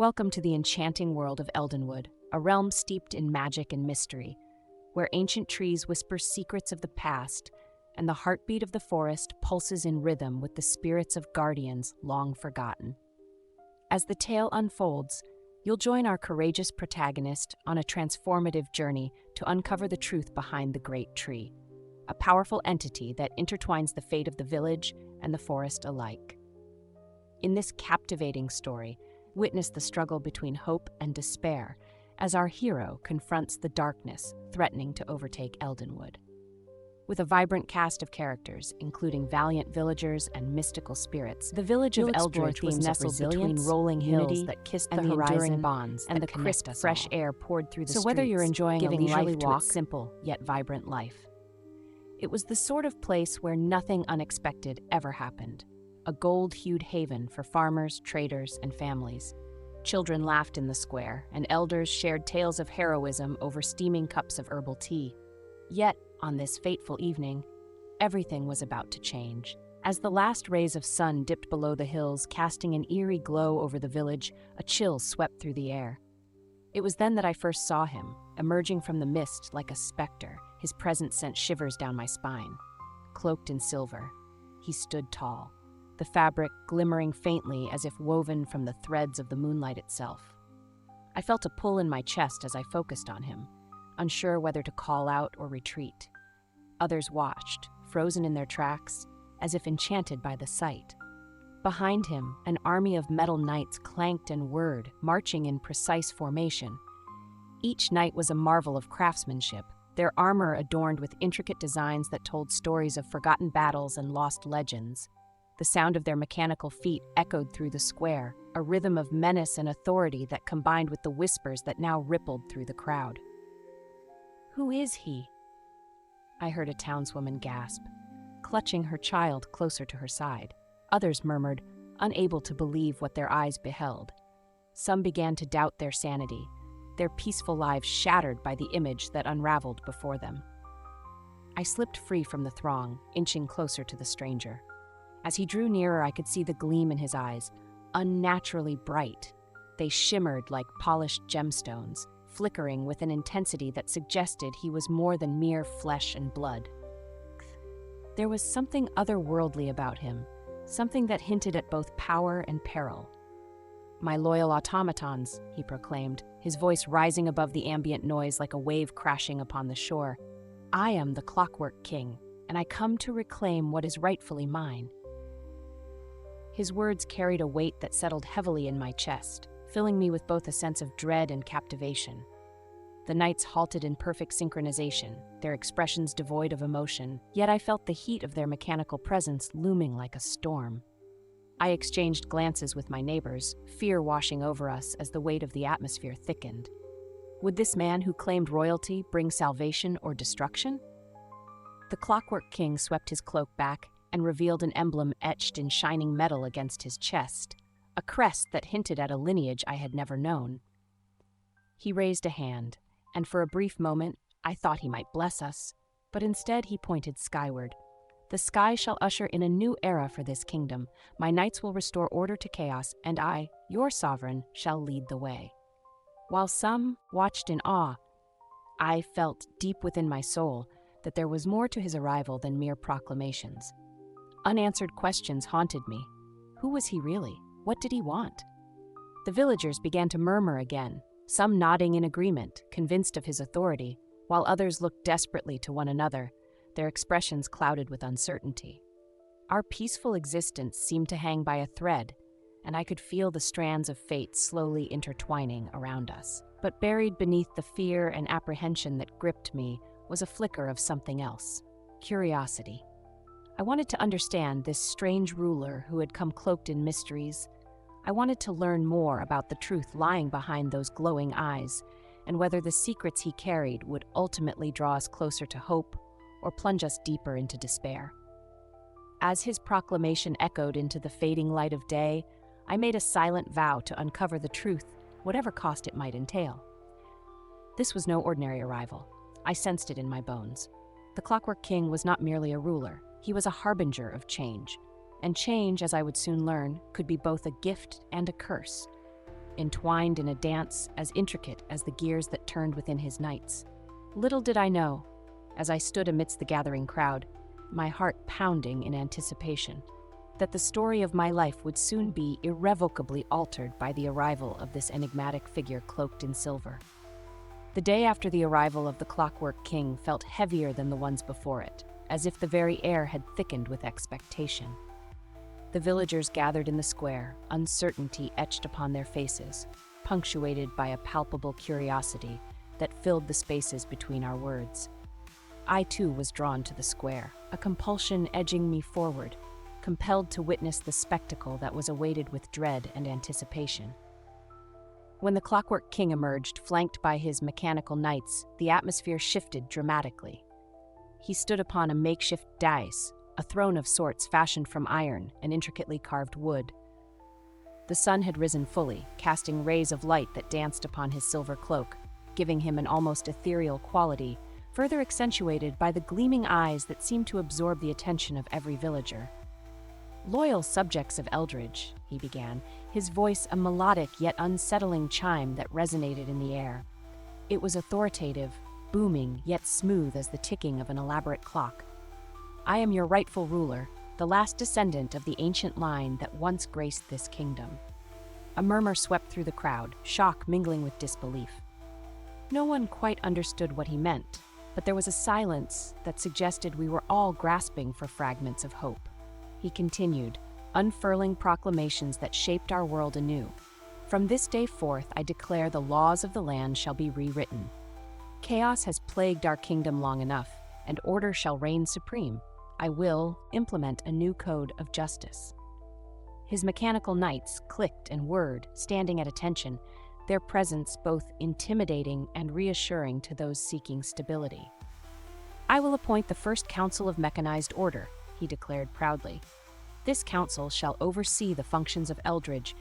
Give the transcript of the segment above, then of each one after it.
Welcome to the enchanting world of Eldenwood, a realm steeped in magic and mystery, where ancient trees whisper secrets of the past, and the heartbeat of the forest pulses in rhythm with the spirits of guardians long forgotten. As the tale unfolds, you'll join our courageous protagonist on a transformative journey to uncover the truth behind the great tree, a powerful entity that intertwines the fate of the village and the forest alike. In this captivating story, witness the struggle between hope and despair as our hero confronts the darkness threatening to overtake Eldenwood. With a vibrant cast of characters, including valiant villagers and mystical spirits, the village of Eldritch was nestled between rolling hills that kissed the horizon bonds and the crisp, fresh air poured through the streets. So whether you're enjoying a leisurely walk, simple yet vibrant life, it was the sort of place where nothing unexpected ever happened. A gold-hued haven for farmers, traders, and families. Children laughed in the square, and elders shared tales of heroism over steaming cups of herbal tea. Yet, on this fateful evening, everything was about to change. As the last rays of sun dipped below the hills, casting an eerie glow over the village, a chill swept through the air. It was then that I first saw him, emerging from the mist like a specter. His presence sent shivers down my spine. Cloaked in silver, he stood tall, the fabric glimmering faintly as if woven from the threads of the moonlight itself. I felt a pull in my chest as I focused on him, unsure whether to call out or retreat. Others watched, frozen in their tracks, as if enchanted by the sight. Behind him, an army of metal knights clanked and whirred, marching in precise formation. Each knight was a marvel of craftsmanship, their armor adorned with intricate designs that told stories of forgotten battles and lost legends. The sound of their mechanical feet echoed through the square, a rhythm of menace and authority that combined with the whispers that now rippled through the crowd. "Who is he?" I heard a townswoman gasp, clutching her child closer to her side. Others murmured, unable to believe what their eyes beheld. Some began to doubt their sanity, their peaceful lives shattered by the image that unraveled before them. I slipped free from the throng, inching closer to the stranger. As he drew nearer, I could see the gleam in his eyes, unnaturally bright. They shimmered like polished gemstones, flickering with an intensity that suggested he was more than mere flesh and blood. There was something otherworldly about him, something that hinted at both power and peril. "My loyal automatons," he proclaimed, his voice rising above the ambient noise like a wave crashing upon the shore. "I am the Clockwork King, and I come to reclaim what is rightfully mine." His words carried a weight that settled heavily in my chest, filling me with both a sense of dread and captivation. The knights halted in perfect synchronization, their expressions devoid of emotion, yet I felt the heat of their mechanical presence looming like a storm. I exchanged glances with my neighbors, fear washing over us as the weight of the atmosphere thickened. Would this man who claimed royalty bring salvation or destruction? The Clockwork King swept his cloak back and revealed an emblem etched in shining metal against his chest, a crest that hinted at a lineage I had never known. He raised a hand, and for a brief moment I thought he might bless us, but instead he pointed skyward. "The sky shall usher in a new era for this kingdom. My knights will restore order to chaos, and I, your sovereign, shall lead the way." While some watched in awe, I felt deep within my soul that there was more to his arrival than mere proclamations. Unanswered questions haunted me. Who was he really? What did he want? The villagers began to murmur again, some nodding in agreement, convinced of his authority, while others looked desperately to one another, their expressions clouded with uncertainty. Our peaceful existence seemed to hang by a thread, and I could feel the strands of fate slowly intertwining around us. But buried beneath the fear and apprehension that gripped me was a flicker of something else: curiosity. I wanted to understand this strange ruler who had come cloaked in mysteries. I wanted to learn more about the truth lying behind those glowing eyes, and whether the secrets he carried would ultimately draw us closer to hope or plunge us deeper into despair. As his proclamation echoed into the fading light of day, I made a silent vow to uncover the truth, whatever cost it might entail. This was no ordinary arrival. I sensed it in my bones. The Clockwork King was not merely a ruler. He was a harbinger of change, and change, as I would soon learn, could be both a gift and a curse. entwined in a dance as intricate as the gears that turned within his knights. Little did I know, as I stood amidst the gathering crowd, my heart pounding in anticipation, that the story of my life would soon be irrevocably altered by the arrival of this enigmatic figure cloaked in silver. The day after the arrival of the Clockwork King felt heavier than the ones before it, as if the very air had thickened with expectation. The villagers gathered in the square, uncertainty etched upon their faces, punctuated by a palpable curiosity that filled the spaces between our words. I too was drawn to the square, a compulsion edging me forward, compelled to witness the spectacle that was awaited with dread and anticipation. When the Clockwork King emerged, flanked by his mechanical knights, the atmosphere shifted dramatically. He stood upon a makeshift dais, a throne of sorts fashioned from iron and intricately carved wood. The sun had risen fully, casting rays of light that danced upon his silver cloak, giving him an almost ethereal quality, further accentuated by the gleaming eyes that seemed to absorb the attention of every villager. "Loyal subjects of Eldridge," he began, his voice a melodic yet unsettling chime that resonated in the air. It was authoritative, booming yet smooth as the ticking of an elaborate clock. "I am your rightful ruler, the last descendant of the ancient line that once graced this kingdom." A murmur swept through the crowd, shock mingling with disbelief. No one quite understood what he meant, but there was a silence that suggested we were all grasping for fragments of hope. He continued, unfurling proclamations that shaped our world anew. "From this day forth, I declare the laws of the land shall be rewritten. Chaos has plagued our kingdom long enough, and order shall reign supreme. I will implement a new code of justice." His mechanical knights clicked and whirred, standing at attention, their presence both intimidating and reassuring to those seeking stability. "I will appoint the first council of mechanized order," he declared proudly. "This council shall oversee the functions of Eldridge,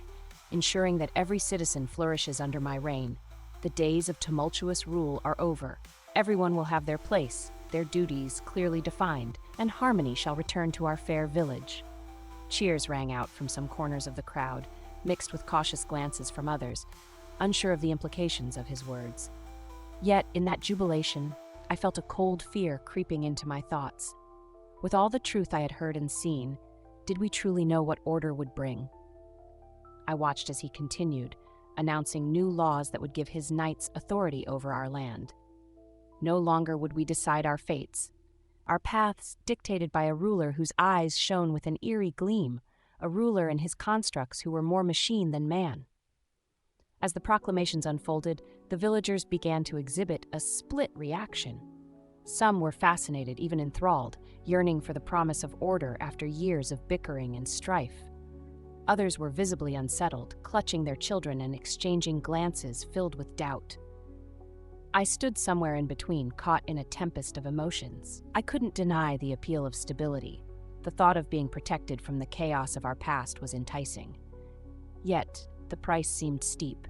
ensuring that every citizen flourishes under my reign. The days of tumultuous rule are over. Everyone will have their place, their duties clearly defined, and harmony shall return to our fair village." Cheers rang out from some corners of the crowd, mixed with cautious glances from others, unsure of the implications of his words. Yet, in that jubilation, I felt a cold fear creeping into my thoughts. With all the truth I had heard and seen, did we truly know what order would bring? I watched as he continued, announcing new laws that would give his knights authority over our land. No longer would we decide our fates, our paths dictated by a ruler whose eyes shone with an eerie gleam, a ruler and his constructs who were more machine than man. As the proclamations unfolded, the villagers began to exhibit a split reaction. Some were fascinated, even enthralled, yearning for the promise of order after years of bickering and strife. Others were visibly unsettled, clutching their children and exchanging glances filled with doubt. I stood somewhere in between, caught in a tempest of emotions. I couldn't deny the appeal of stability. The thought of being protected from the chaos of our past was enticing. Yet, the price seemed steep.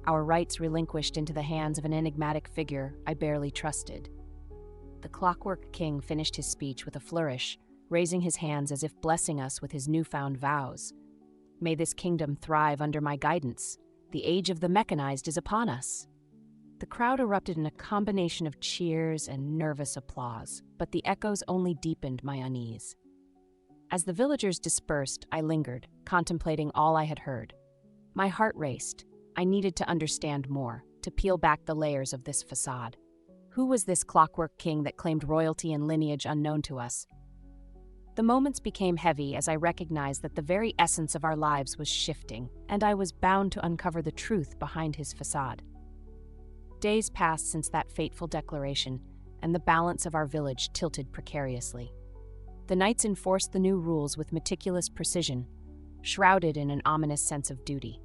Our rights relinquished into the hands of an enigmatic figure I barely trusted. The Clockwork King finished his speech with a flourish, raising his hands as if blessing us with his newfound vows. "May this kingdom thrive under my guidance. The age of the mechanized is upon us." The crowd erupted in a combination of cheers and nervous applause, but the echoes only deepened my unease. As the villagers dispersed, I lingered, contemplating all I had heard. My heart raced. I needed to understand more, to peel back the layers of this facade. Who was this Clockwork King that claimed royalty and lineage unknown to us? The moments became heavy as I recognized that the very essence of our lives was shifting, and I was bound to uncover the truth behind his facade. Days passed since that fateful declaration, and the balance of our village tilted precariously. The knights enforced the new rules with meticulous precision, shrouded in an ominous sense of duty.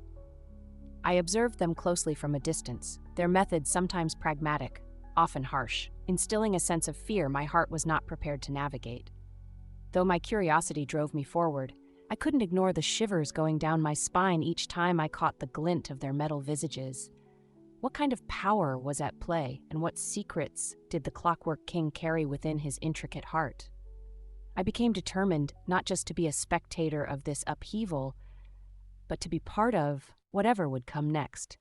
I observed them closely from a distance, their methods sometimes pragmatic, often harsh, instilling a sense of fear my heart was not prepared to navigate. Though my curiosity drove me forward, I couldn't ignore the shivers going down my spine each time I caught the glint of their metal visages. What kind of power was at play, and what secrets did the Clockwork King carry within his intricate heart? I became determined not just to be a spectator of this upheaval, but to be part of whatever would come next.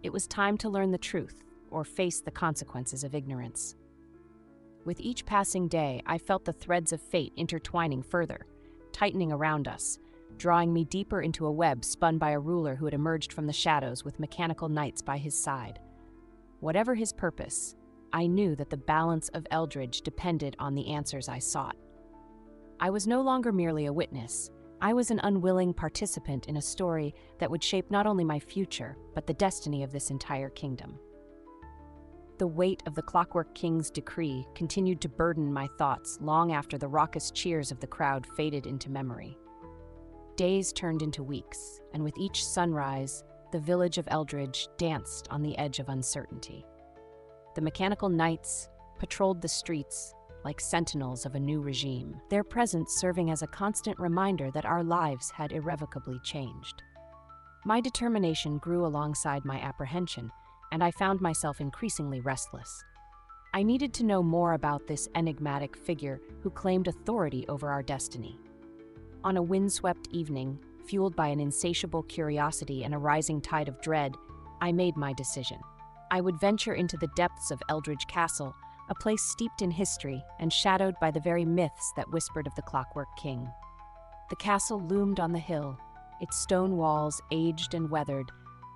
It was time to learn the truth, or face the consequences of ignorance. With each passing day, I felt the threads of fate intertwining further, tightening around us, drawing me deeper into a web spun by a ruler who had emerged from the shadows with mechanical knights by his side. Whatever his purpose, I knew that the balance of Eldridge depended on the answers I sought. I was no longer merely a witness. I was an unwilling participant in a story that would shape not only my future, but the destiny of this entire kingdom. The weight of the Clockwork King's decree continued to burden my thoughts long after the raucous cheers of the crowd faded into memory. Days turned into weeks, and with each sunrise, the village of Eldridge danced on the edge of uncertainty. The mechanical knights patrolled the streets like sentinels of a new regime, their presence serving as a constant reminder that our lives had irrevocably changed. My determination grew alongside my apprehension, and I found myself increasingly restless. I needed to know more about this enigmatic figure who claimed authority over our destiny. On a windswept evening, fueled by an insatiable curiosity and a rising tide of dread, I made my decision. I would venture into the depths of Eldridge Castle, a place steeped in history and shadowed by the very myths that whispered of the Clockwork King. The castle loomed on the hill, its stone walls aged and weathered,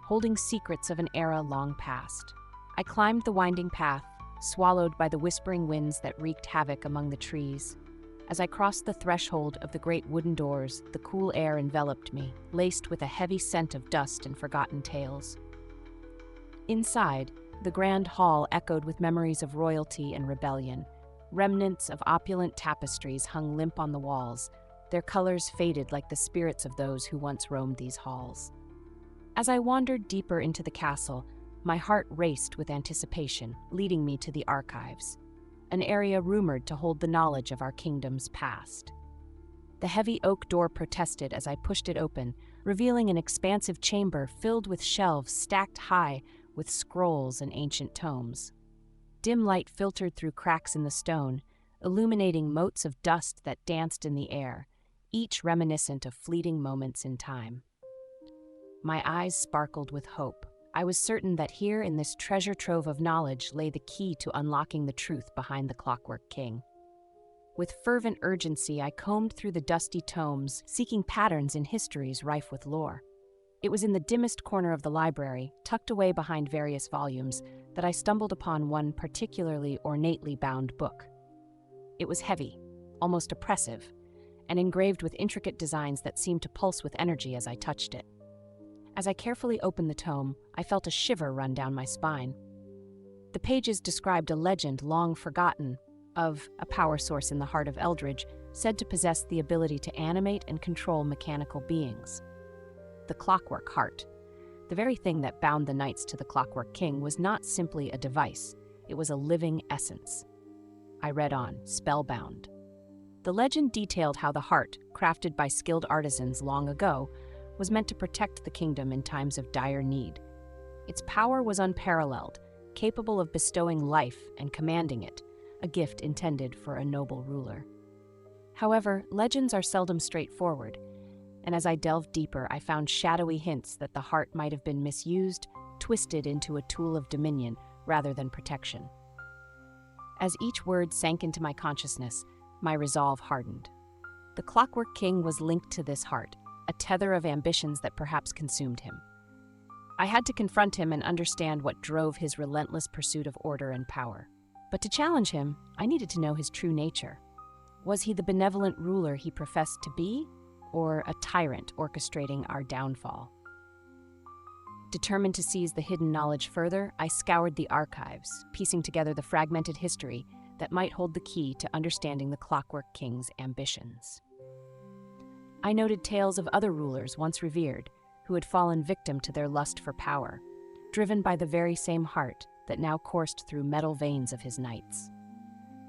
holding secrets of an era long past. I climbed the winding path, swallowed by the whispering winds that wreaked havoc among the trees. As I crossed the threshold of the great wooden doors, the cool air enveloped me, laced with a heavy scent of dust and forgotten tales. Inside, the grand hall echoed with memories of royalty and rebellion. Remnants of opulent tapestries hung limp on the walls, their colors faded like the spirits of those who once roamed these halls. As I wandered deeper into the castle, my heart raced with anticipation, leading me to the archives, an area rumored to hold the knowledge of our kingdom's past. The heavy oak door protested as I pushed it open, revealing an expansive chamber filled with shelves stacked high with scrolls and ancient tomes. Dim light filtered through cracks in the stone, illuminating motes of dust that danced in the air, each reminiscent of fleeting moments in time. My eyes sparkled with hope. I was certain that here in this treasure trove of knowledge lay the key to unlocking the truth behind the Clockwork King. With fervent urgency, I combed through the dusty tomes, seeking patterns in histories rife with lore. It was in the dimmest corner of the library, tucked away behind various volumes, that I stumbled upon one particularly ornately bound book. It was heavy, almost oppressive, and engraved with intricate designs that seemed to pulse with energy as I touched it. As I carefully opened the tome, I felt a shiver run down my spine. The pages described a legend long forgotten of a power source in the heart of Eldridge, said to possess the ability to animate and control mechanical beings. The Clockwork Heart, the very thing that bound the knights to the Clockwork King, was not simply a device, it was a living essence. I read on, spellbound. The legend detailed how the heart, crafted by skilled artisans long ago, was meant to protect the kingdom in times of dire need. Its power was unparalleled, capable of bestowing life and commanding it, a gift intended for a noble ruler. However, legends are seldom straightforward, and as I delved deeper, I found shadowy hints that the heart might have been misused, twisted into a tool of dominion rather than protection. As each word sank into my consciousness, my resolve hardened. The Clockwork King was linked to this heart, a tether of ambitions that perhaps consumed him. I had to confront him and understand what drove his relentless pursuit of order and power. But to challenge him, I needed to know his true nature. Was he the benevolent ruler he professed to be, or a tyrant orchestrating our downfall? Determined to seize the hidden knowledge further, I scoured the archives, piecing together the fragmented history that might hold the key to understanding the Clockwork King's ambitions. I noted tales of other rulers once revered, who had fallen victim to their lust for power, driven by the very same heart that now coursed through metal veins of his knights.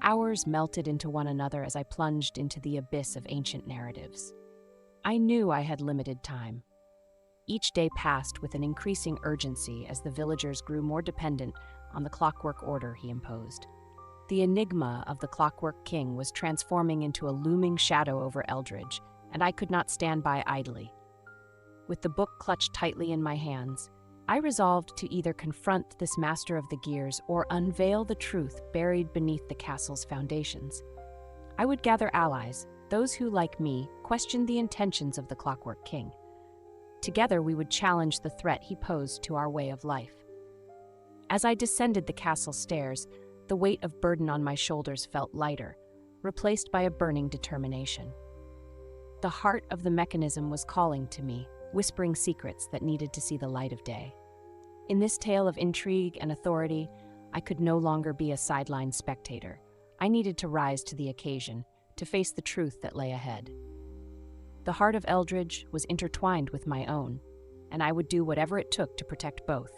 Hours melted into one another as I plunged into the abyss of ancient narratives. I knew I had limited time. Each day passed with an increasing urgency as the villagers grew more dependent on the clockwork order he imposed. The enigma of the Clockwork King was transforming into a looming shadow over Eldridge, and I could not stand by idly. With the book clutched tightly in my hands, I resolved to either confront this master of the gears or unveil the truth buried beneath the castle's foundations. I would gather allies, those who, like me, questioned the intentions of the Clockwork King. Together we would challenge the threat he posed to our way of life. As I descended the castle stairs, the weight of burden on my shoulders felt lighter, replaced by a burning determination. The heart of the mechanism was calling to me, whispering secrets that needed to see the light of day. In this tale of intrigue and authority, I could no longer be a sideline spectator. I needed to rise to the occasion, to face the truth that lay ahead. The heart of Eldridge was intertwined with my own, and I would do whatever it took to protect both.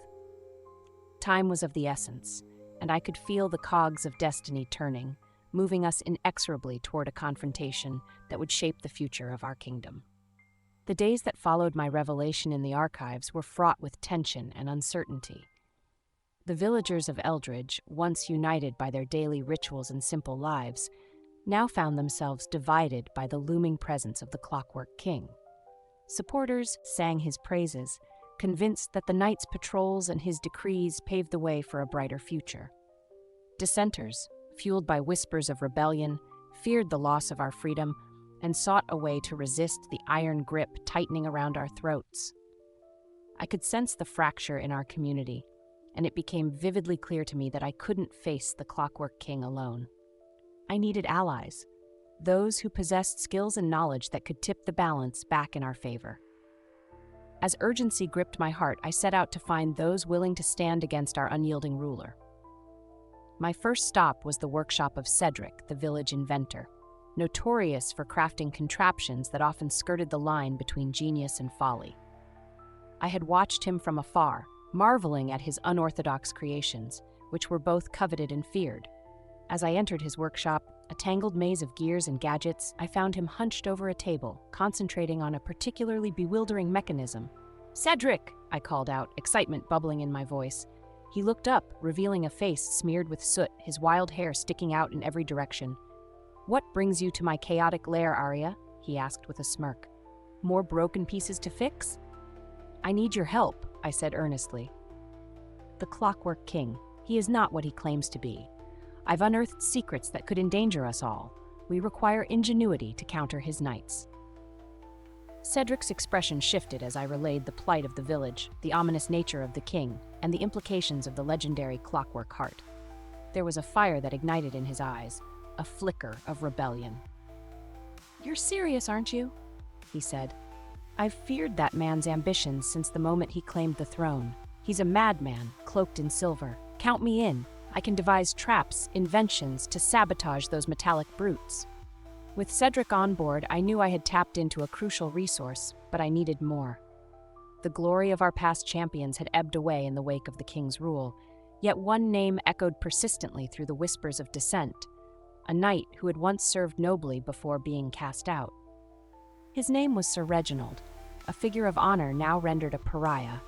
Time was of the essence, and I could feel the cogs of destiny turning, moving us inexorably toward a confrontation that would shape the future of our kingdom. The days that followed my revelation in the archives were fraught with tension and uncertainty. The villagers of Eldridge, once united by their daily rituals and simple lives, now found themselves divided by the looming presence of the Clockwork King. Supporters sang his praises, convinced that the knight's patrols and his decrees paved the way for a brighter future. Dissenters, fueled by whispers of rebellion, feared the loss of our freedom and sought a way to resist the iron grip tightening around our throats. I could sense the fracture in our community, and it became vividly clear to me that I couldn't face the Clockwork King alone. I needed allies, those who possessed skills and knowledge that could tip the balance back in our favor. As urgency gripped my heart, I set out to find those willing to stand against our unyielding ruler. My first stop was the workshop of Cedric, the village inventor, notorious for crafting contraptions that often skirted the line between genius and folly. I had watched him from afar, marveling at his unorthodox creations, which were both coveted and feared. As I entered his workshop, a tangled maze of gears and gadgets, I found him hunched over a table, concentrating on a particularly bewildering mechanism. "Cedric!" I called out, excitement bubbling in my voice. He looked up, revealing a face smeared with soot, his wild hair sticking out in every direction. "What brings you to my chaotic lair, Arya?" he asked with a smirk. "More broken pieces to fix?" "I need your help," I said earnestly. "The Clockwork King. He is not what he claims to be. I've unearthed secrets that could endanger us all. We require ingenuity to counter his knights." Cedric's expression shifted as I relayed the plight of the village, the ominous nature of the king, and the implications of the legendary Clockwork Heart. There was a fire that ignited in his eyes, a flicker of rebellion. "You're serious, aren't you?" he said. "I've feared that man's ambitions since the moment he claimed the throne. He's a madman, cloaked in silver. Count me in. I can devise traps, inventions to sabotage those metallic brutes." With Cedric on board, I knew I had tapped into a crucial resource, but I needed more. The glory of our past champions had ebbed away in the wake of the king's rule, yet one name echoed persistently through the whispers of dissent, a knight who had once served nobly before being cast out. His name was Sir Reginald, a figure of honor now rendered a pariah.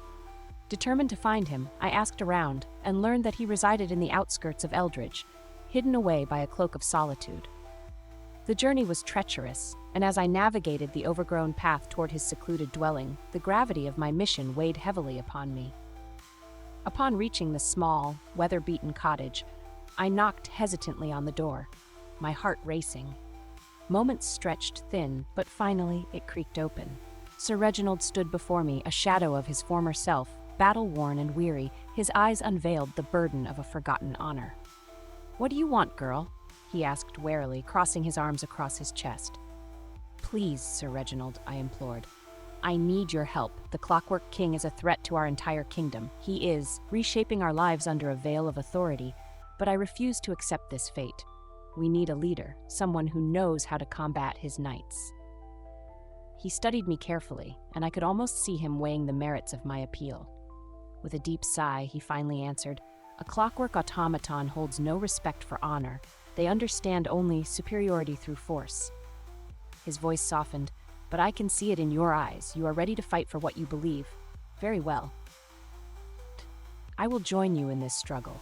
Determined to find him, I asked around and learned that he resided in the outskirts of Eldridge, hidden away by a cloak of solitude. The journey was treacherous, and as I navigated the overgrown path toward his secluded dwelling, the gravity of my mission weighed heavily upon me. Upon reaching the small, weather-beaten cottage, I knocked hesitantly on the door, my heart racing. Moments stretched thin, but finally it creaked open. Sir Reginald stood before me, a shadow of his former self, battle-worn and weary, his eyes unveiled the burden of a forgotten honor. "What do you want, girl?" he asked warily, crossing his arms across his chest. "Please, Sir Reginald," I implored. "I need your help. The Clockwork King is a threat to our entire kingdom. He is reshaping our lives under a veil of authority, but I refuse to accept this fate. We need a leader, someone who knows how to combat his knights." He studied me carefully, and I could almost see him weighing the merits of my appeal. With a deep sigh, he finally answered, "A clockwork automaton holds no respect for honor. They understand only superiority through force." His voice softened. "But I can see it in your eyes. You are ready to fight for what you believe. Very well. I will join you in this struggle."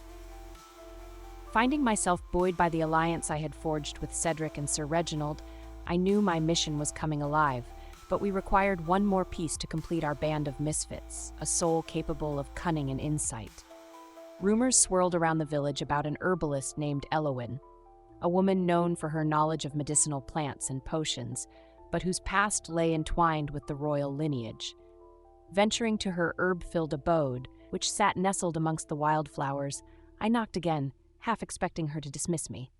Finding myself buoyed by the alliance I had forged with Cedric and Sir Reginald, I knew my mission was coming alive, But we required one more piece to complete our band of misfits, a soul capable of cunning and insight. Rumors swirled around the village about an herbalist named Elowin, a woman known for her knowledge of medicinal plants and potions, but whose past lay entwined with the royal lineage. Venturing to her herb-filled abode, which sat nestled amongst the wildflowers, I knocked again, half expecting her to dismiss me.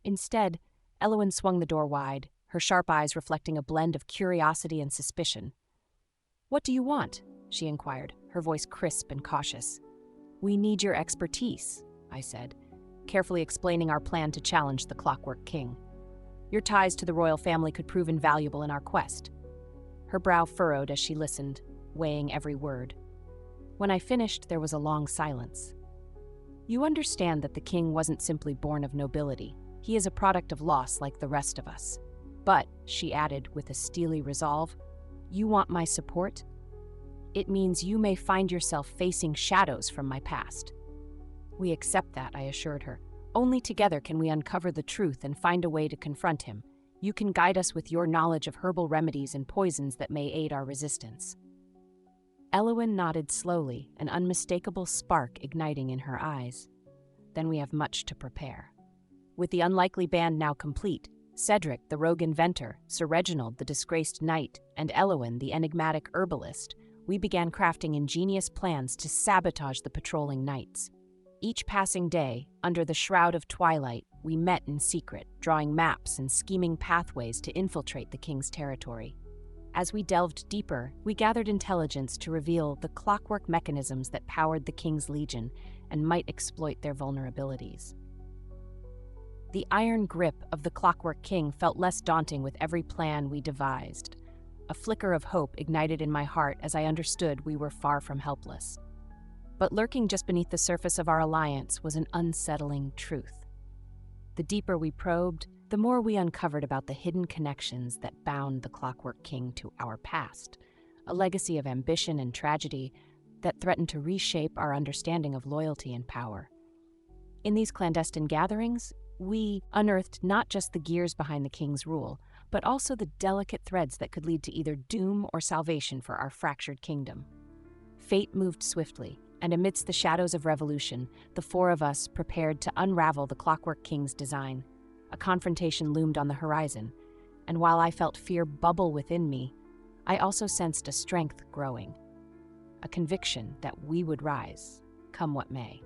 Instead, Elowin swung the door wide, her sharp eyes reflecting a blend of curiosity and suspicion. "What do you want?" she inquired, her voice crisp and cautious. "We need your expertise," I said, carefully explaining our plan to challenge the Clockwork King. "Your ties to the royal family could prove invaluable in our quest." Her brow furrowed as she listened, weighing every word. When I finished, there was a long silence. "You understand that the king wasn't simply born of nobility. He is a product of loss like the rest of us. But," she added with a steely resolve, "you want my support? It means you may find yourself facing shadows from my past." "We accept that," I assured her. "Only together can we uncover the truth and find a way to confront him. You can guide us with your knowledge of herbal remedies and poisons that may aid our resistance." Elowin nodded slowly, an unmistakable spark igniting in her eyes. "Then we have much to prepare." With the unlikely band now complete, Cedric, the rogue inventor, Sir Reginald, the disgraced knight, and Elowin, the enigmatic herbalist, we began crafting ingenious plans to sabotage the patrolling knights. Each passing day, under the shroud of twilight, we met in secret, drawing maps and scheming pathways to infiltrate the king's territory. As we delved deeper, we gathered intelligence to reveal the clockwork mechanisms that powered the king's legion and might exploit their vulnerabilities. The iron grip of the Clockwork King felt less daunting with every plan we devised. A flicker of hope ignited in my heart as I understood we were far from helpless. But lurking just beneath the surface of our alliance was an unsettling truth. The deeper we probed, the more we uncovered about the hidden connections that bound the Clockwork King to our past, a legacy of ambition and tragedy that threatened to reshape our understanding of loyalty and power. In these clandestine gatherings, we unearthed not just the gears behind the king's rule, but also the delicate threads that could lead to either doom or salvation for our fractured kingdom. Fate moved swiftly, and amidst the shadows of revolution, the four of us prepared to unravel the Clockwork King's design. A confrontation loomed on the horizon, and while I felt fear bubble within me, I also sensed a strength growing, a conviction that we would rise, come what may.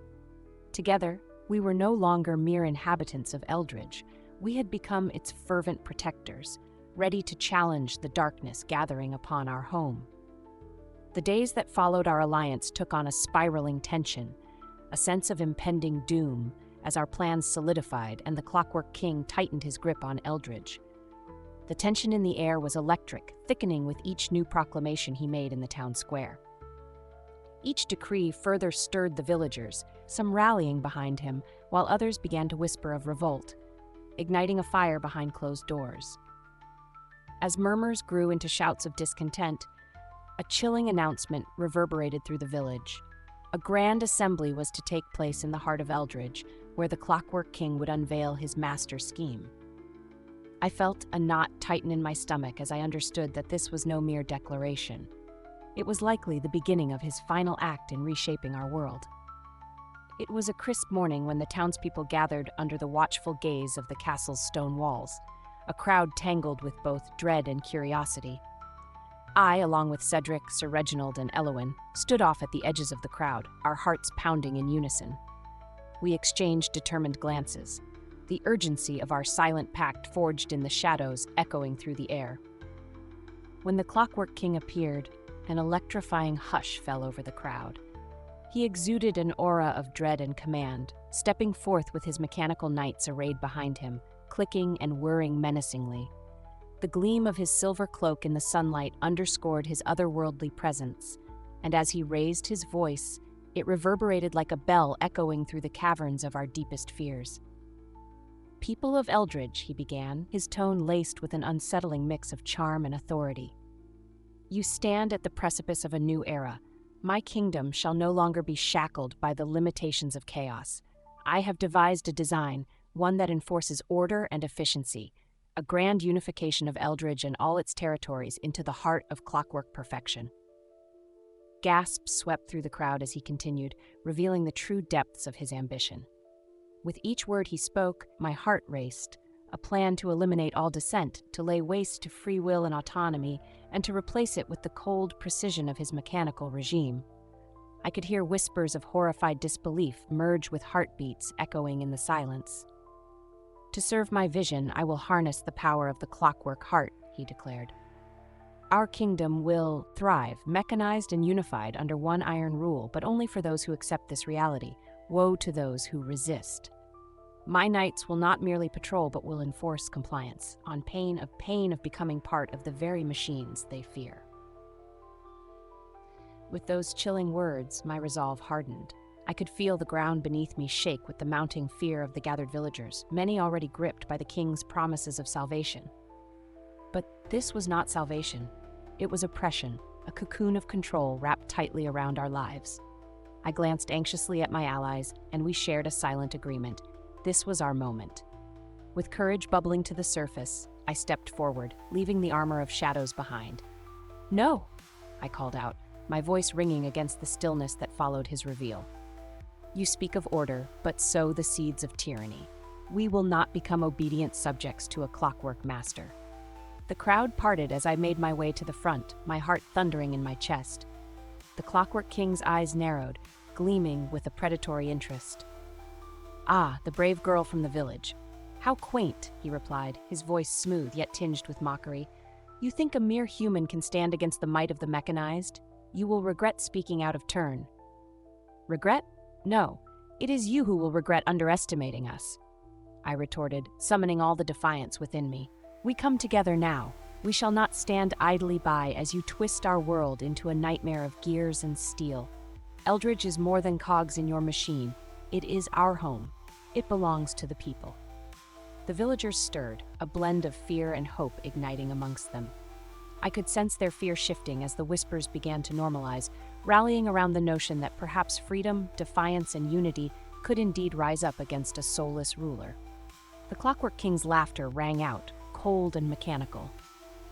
Together, we were no longer mere inhabitants of Eldridge. We had become its fervent protectors, ready to challenge the darkness gathering upon our home. The days that followed our alliance took on a spiraling tension, a sense of impending doom as our plans solidified and the Clockwork King tightened his grip on Eldridge. The tension in the air was electric, thickening with each new proclamation he made in the town square. Each decree further stirred the villagers, some rallying behind him, while others began to whisper of revolt, igniting a fire behind closed doors. As murmurs grew into shouts of discontent, a chilling announcement reverberated through the village. A grand assembly was to take place in the heart of Eldridge, where the Clockwork King would unveil his master scheme. I felt a knot tighten in my stomach as I understood that this was no mere declaration. It was likely the beginning of his final act in reshaping our world. It was a crisp morning when the townspeople gathered under the watchful gaze of the castle's stone walls, a crowd tangled with both dread and curiosity. I, along with Cedric, Sir Reginald, and Elowin, stood off at the edges of the crowd, our hearts pounding in unison. We exchanged determined glances, the urgency of our silent pact forged in the shadows echoing through the air. When the Clockwork King appeared, an electrifying hush fell over the crowd. He exuded an aura of dread and command, stepping forth with his mechanical knights arrayed behind him, clicking and whirring menacingly. The gleam of his silver cloak in the sunlight underscored his otherworldly presence, and as he raised his voice, it reverberated like a bell echoing through the caverns of our deepest fears. "People of Eldridge," he began, his tone laced with an unsettling mix of charm and authority. "You stand at the precipice of a new era. My kingdom shall no longer be shackled by the limitations of chaos. I have devised a design, one that enforces order and efficiency, a grand unification of Eldridge and all its territories into the heart of clockwork perfection. Gasps swept through the crowd as he continued, revealing the true depths of his ambition. With each word he spoke, my heart raced, a plan to eliminate all dissent, to lay waste to free will and autonomy, and to replace it with the cold precision of his mechanical regime. I could hear whispers of horrified disbelief merge with heartbeats echoing in the silence. "To serve my vision, I will harness the power of the clockwork heart," he declared. "Our kingdom will thrive, mechanized and unified under one iron rule, but only for those who accept this reality. Woe to those who resist. My knights will not merely patrol, but will enforce compliance, on pain of becoming part of the very machines they fear." With those chilling words, my resolve hardened. I could feel the ground beneath me shake with the mounting fear of the gathered villagers, many already gripped by the king's promises of salvation. But this was not salvation. It was oppression, a cocoon of control wrapped tightly around our lives. I glanced anxiously at my allies, and we shared a silent agreement. This was our moment. With courage bubbling to the surface, I stepped forward, leaving the armor of shadows behind. "No!" I called out, my voice ringing against the stillness that followed his reveal. "You speak of order, but sow the seeds of tyranny. We will not become obedient subjects to a clockwork master." The crowd parted as I made my way to the front, my heart thundering in my chest. The Clockwork King's eyes narrowed, gleaming with a predatory interest. "Ah, the brave girl from the village. How quaint," he replied, his voice smooth yet tinged with mockery. "You think a mere human can stand against the might of the mechanized? You will regret speaking out of turn." "Regret? No. It is you who will regret underestimating us," I retorted, summoning all the defiance within me. "We come together now. We shall not stand idly by as you twist our world into a nightmare of gears and steel. Eldridge is more than cogs in your machine. It is our home. It belongs to the people." The villagers stirred, a blend of fear and hope igniting amongst them. I could sense their fear shifting as the whispers began to normalize, rallying around the notion that perhaps freedom, defiance, and unity could indeed rise up against a soulless ruler. The Clockwork King's laughter rang out, cold and mechanical.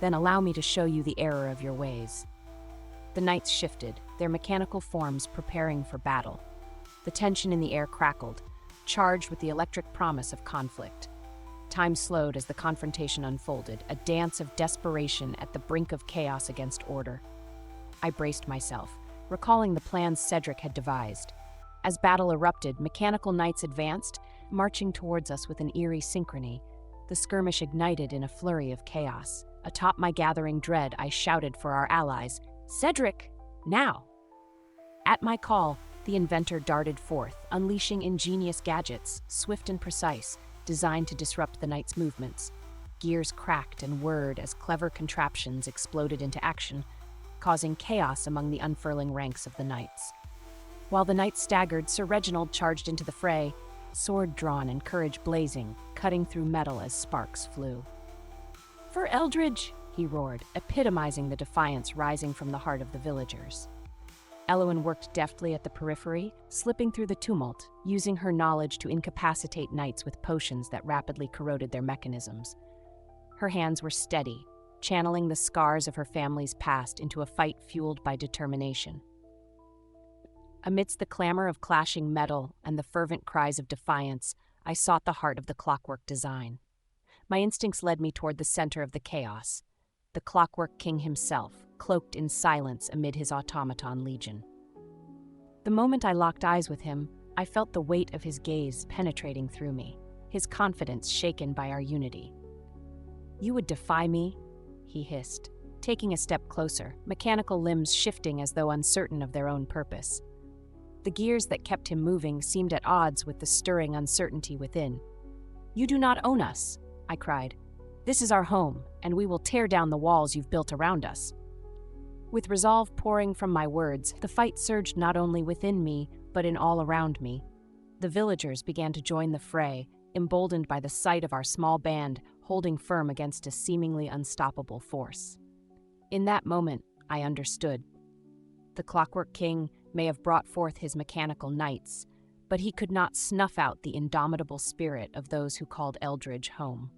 "Then allow me to show you the error of your ways." The knights shifted, their mechanical forms preparing for battle. The tension in the air crackled, charged with the electric promise of conflict. Time slowed as the confrontation unfolded, a dance of desperation at the brink of chaos against order. I braced myself, recalling the plans Cedric had devised. As battle erupted, mechanical knights advanced, marching towards us with an eerie synchrony. The skirmish ignited in a flurry of chaos. Atop my gathering dread, I shouted for our allies, "Cedric, now!" At my call, the inventor darted forth, unleashing ingenious gadgets, swift and precise, designed to disrupt the knight's movements. Gears cracked and whirred as clever contraptions exploded into action, causing chaos among the unfurling ranks of the knights. While the knights staggered, Sir Reginald charged into the fray, sword drawn and courage blazing, cutting through metal as sparks flew. "For Eldridge!" he roared, epitomizing the defiance rising from the heart of the villagers. Elwyn worked deftly at the periphery, slipping through the tumult, using her knowledge to incapacitate knights with potions that rapidly corroded their mechanisms. Her hands were steady, channeling the scars of her family's past into a fight fueled by determination. Amidst the clamor of clashing metal and the fervent cries of defiance, I sought the heart of the clockwork design. My instincts led me toward the center of the chaos, the Clockwork King himself, cloaked in silence amid his automaton legion. The moment I locked eyes with him, I felt the weight of his gaze penetrating through me, his confidence shaken by our unity. "You would defy me?" he hissed, taking a step closer, mechanical limbs shifting as though uncertain of their own purpose. The gears that kept him moving seemed at odds with the stirring uncertainty within. "You do not own us," I cried. "This is our home, and we will tear down the walls you've built around us." With resolve pouring from my words, the fight surged not only within me, but in all around me. The villagers began to join the fray, emboldened by the sight of our small band holding firm against a seemingly unstoppable force. In that moment, I understood. The Clockwork King may have brought forth his mechanical knights, but he could not snuff out the indomitable spirit of those who called Eldridge home.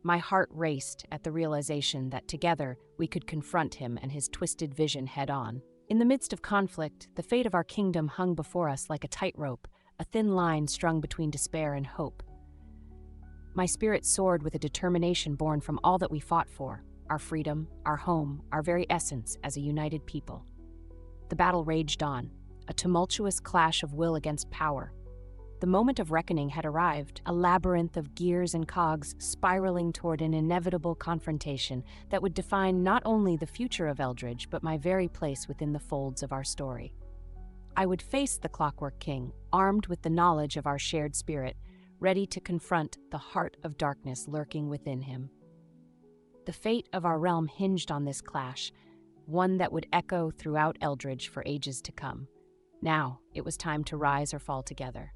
My heart raced at the realization that together we could confront him and his twisted vision head-on. In the midst of conflict, the fate of our kingdom hung before us like a tightrope, a thin line strung between despair and hope. My spirit soared with a determination born from all that we fought for, our freedom, our home, our very essence as a united people. The battle raged on, a tumultuous clash of will against power. The moment of reckoning had arrived, a labyrinth of gears and cogs spiraling toward an inevitable confrontation that would define not only the future of Eldridge, but my very place within the folds of our story. I would face the Clockwork King, armed with the knowledge of our shared spirit, ready to confront the heart of darkness lurking within him. The fate of our realm hinged on this clash, one that would echo throughout Eldridge for ages to come. Now, it was time to rise or fall together.